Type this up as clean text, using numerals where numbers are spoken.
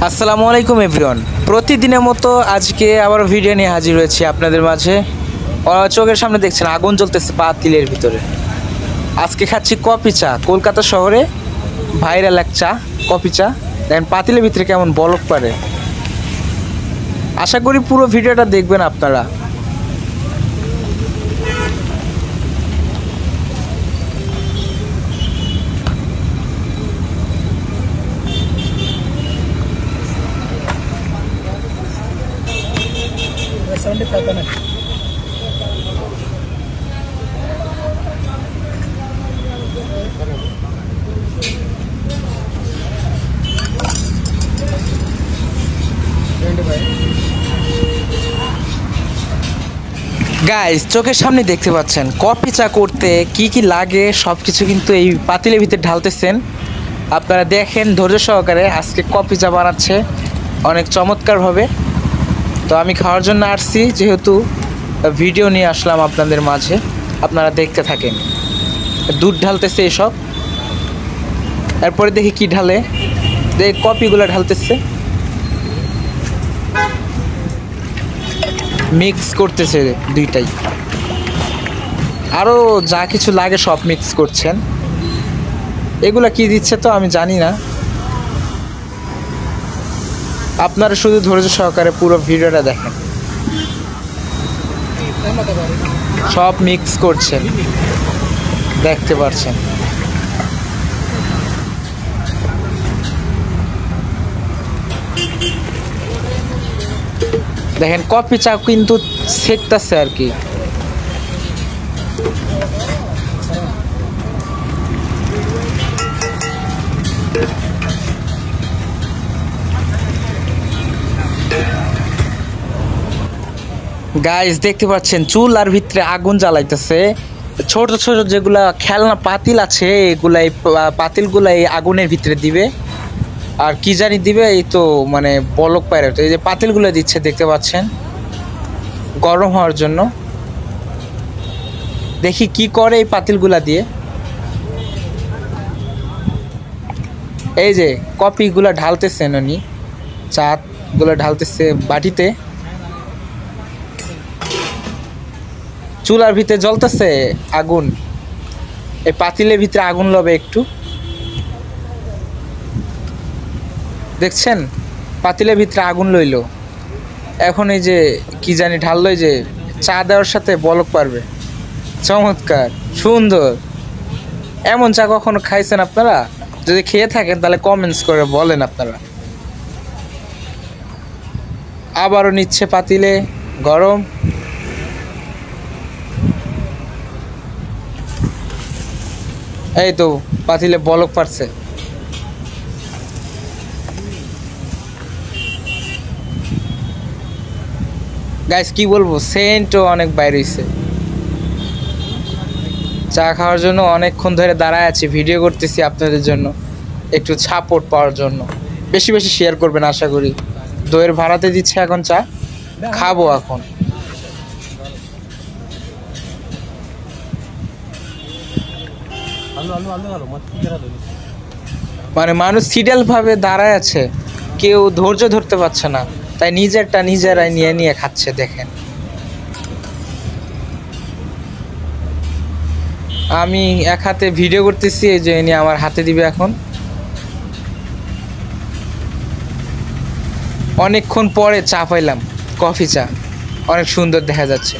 আসসালামু আলাইকুম এভরিওয়ান। প্রতিদিনের মতো আজকে আবার ভিডিও নিয়ে হাজির হয়েছি আপনাদের মাঝে। চোখের সামনে দেখছেন আগুন জ্বলতেছে পাতিলের ভিতরে। আজকে খাচ্ছি কফি চা, কলকাতা শহরে ভাইরাল এক চা, কফি চা। দেখেন পাতিলের ভিতরে কেমন বলক পারে। আশা করি পুরো ভিডিওটা দেখবেন আপনারা। গাইস, চোখের সামনে দেখতে পাচ্ছেন কফি চা করতে কি কি লাগে সব কিছু কিন্তু এই পাতিলের ভিতরে ঢালতেছেন। আপনারা দেখেন ধৈর্য সহকারে। আজকে কফি চা বানাচ্ছে অনেক চমৎকারভাবে। তো আমি খাওয়ার জন্য আসছি, যেহেতু ভিডিও নিয়ে আসলাম আপনাদের মাঝে, আপনারা দেখতে থাকেন। দুধ ঢালতেছে এসব, এরপরে দেখি কি ঢালে। দেখ কফিগুলো ঢালতেছে, মিক্স করতেছে দুইটাই। আরও যা কিছু লাগে সব মিক্স করছেন। এগুলা কি দিচ্ছে তো আমি জানি না, আপনারা শুধু ধৈর্য সহকারে পুরো ভিডিওটা দেখেন। সব মিক্স করছেন, দেখতে পাচ্ছেন। দেখেন কফি চা কিন্তু সেকতেছে আর কি। গাইস দেখতে পাচ্ছেন চুল আর ভিতরে আগুন জ্বালাইতেছে। ছোট ছোট যেগুলা খেলনা পাতিল আছে, এগুলা এই পাতিলগুলা এই আগুনের ভিতরে দিবে। আর কি জানি দিবে, এই তো মানে বলক পায়রা। তো এই যে পাতিলগুলো দিচ্ছে দেখতে পাচ্ছেন গরম হওয়ার জন্য। দেখি কি করে এই পাতিলগুলা দিয়ে। এই যে কফিগুলা ঢালতেছেন উনি, চাগুলো ঢালতেছে বাটিতে। চুলার ভিতরে জ্বলতেছে আগুন, এই পাতিলের ভিতরে আগুন লবে একটু। দেখছেন পাতিলের ভিতরে আগুন লইল। এখন এই যে কি জানি ঢাললো, এই যে চা দেওয়ার সাথে বলক পারবে। চমৎকার, সুন্দর। এমন চা কখনো খাইছেন আপনারা? যদি খেয়ে থাকেন তাহলে কমেন্টস করে বলেন আপনারা। আবারও নিচ্ছে পাতিলে গরম। এই তো পাতিলে বলক পারছে। গাইস কি বলবো, সেন্টও অনেক বাইরে হয়েছে। চা খাওয়ার জন্য অনেকক্ষণ ধরে দাঁড়ায় আছি, ভিডিও করতেছি আপনাদের জন্য, একটু সাপোর্ট পাওয়ার জন্য। বেশি বেশি শেয়ার করবেন আশা করি। দইয়ের ভাড়াতে দিচ্ছে এখন চা, খাবো এখন। মানে মানুষ সিরিয়াল ভাবে দাঁড়ায় আছে, কেউ ধৈর্য ধরতে পারছে না, তাই নিজেরটা নিজেরাই নিয়ে নিয়ে খাচ্ছে। দেখেন আমি এক হাতে ভিডিও করতেছি, এই যে নিয়ে আমার হাতে দিবে এখন। অনেকক্ষণ পরে চা পাইলাম, কফি চা, অনেক সুন্দর দেখা যাচ্ছে।